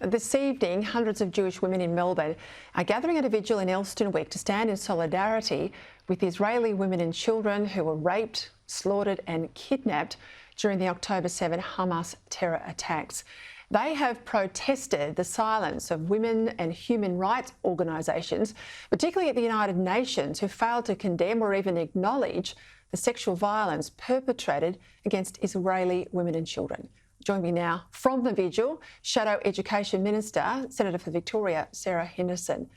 This evening, hundreds of Jewish women in Melbourne are gathering at a vigil in Elstern Wick to stand in solidarity with Israeli women and children who were raped, slaughtered and kidnapped during the October 7 Hamas terror attacks. They have protested the silence of women and human rights organisations, particularly at the United Nations, who failed to condemn or even acknowledge the sexual violence perpetrated against Israeli women and children. Join me now from the vigil, Shadow Education Minister, Senator for Victoria, Sarah Henderson.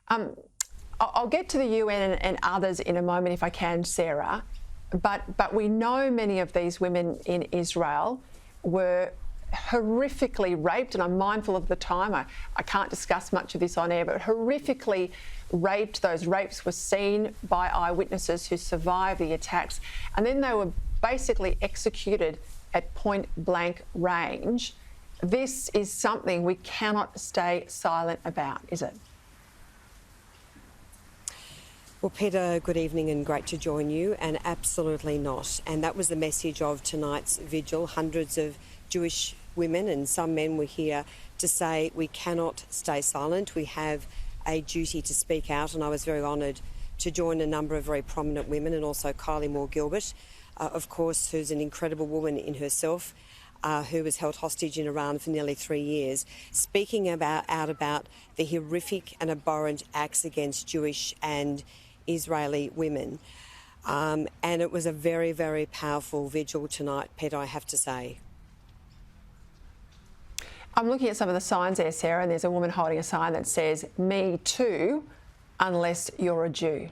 I'll get to the UN and others in a moment if I can, Sarah, but we know many of these women in Israel were horrifically raped, and I'm mindful of the time. I can't discuss much of this on air, but horrifically raped. Those rapes were seen by eyewitnesses who survived the attacks, and then they were basically executed at point-blank range. This is something we cannot stay silent about, is it? Well, Peta, good evening and great to join you, and absolutely not. And that was the message of tonight's vigil. Hundreds of Jewish women and some men were here to say we cannot stay silent. We have a duty to speak out, and I was very honoured to join a number of very prominent women, and also Kylie Moore-Gilbert, of course, who's an incredible woman in herself, who was held hostage in Iran for nearly 3 years, speaking out about the horrific and abhorrent acts against Jewish and Israeli women. And it was a very, very powerful vigil tonight, Pet, I have to say. I'm looking at some of the signs there, Sarah, and there's a woman holding a sign that says, "Me too, unless you're a Jew."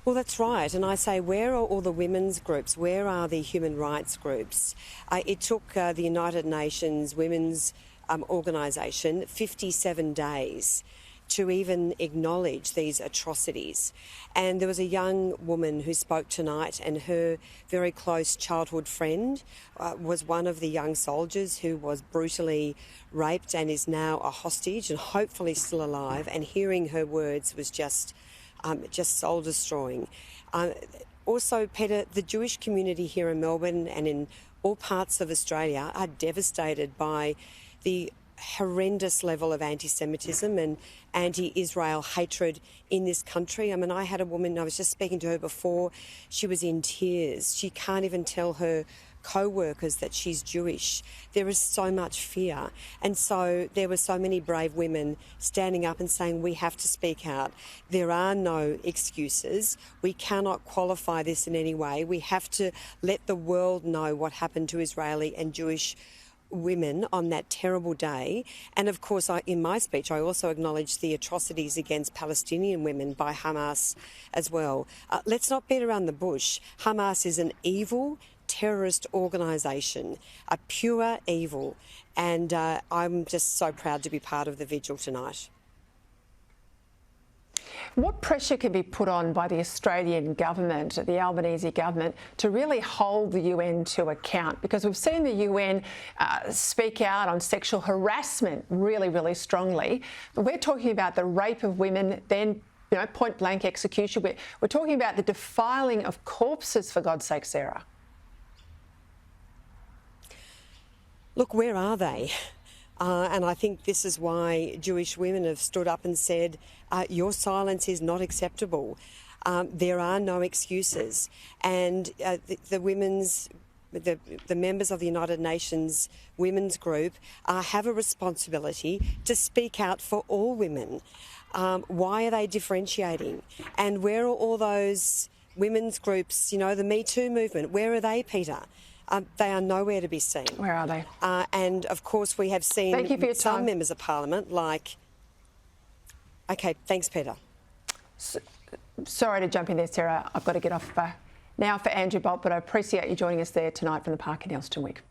Well, that's right. And I say, where are all the women's groups? Where are the human rights groups? It took the United Nations Women's Organisation 57 days to even acknowledge these atrocities. And there was a young woman who spoke tonight, and her very close childhood friend was one of the young soldiers who was brutally raped and is now a hostage and hopefully still alive. And hearing her words was just soul-destroying. Also, Peta, the Jewish community here in Melbourne and in all parts of Australia are devastated by the horrendous level of anti-Semitism and anti-Israel hatred in this country. I mean, I had a woman, I was just speaking to her before, she was in tears. She can't even tell her co-workers that she's Jewish. There is so much fear. And so there were so many brave women standing up and saying, we have to speak out. There are no excuses. We cannot qualify this in any way. We have to let the world know what happened to Israeli and Jewish women on that terrible day. And of course, in my speech, I also acknowledged the atrocities against Palestinian women by Hamas as well. Let's not beat around the bush. Hamas is an evil terrorist organisation, a pure evil. And I'm just so proud to be part of the vigil tonight. What pressure can be put on by the Australian government, the Albanese government, to really hold the UN to account? Because we've seen the UN speak out on sexual harassment really, really strongly. But we're talking about the rape of women, then point-blank execution. We're talking about the defiling of corpses, for God's sake, Sarah. Look, where are they? And I think this is why Jewish women have stood up and said, your silence is not acceptable. There are no excuses. And the members of the United Nations Women's Group have a responsibility to speak out for all women. Why are they differentiating? And where are all those women's groups, the Me Too movement, where are they, Peter? They are nowhere to be seen. Where are they? And, of course, we have seen some members of Parliament like... OK, thanks, Peter. Sorry to jump in there, Sarah. I've got to get off now for Andrew Bolt, but I appreciate you joining us there tonight from the park in Elstern Wick.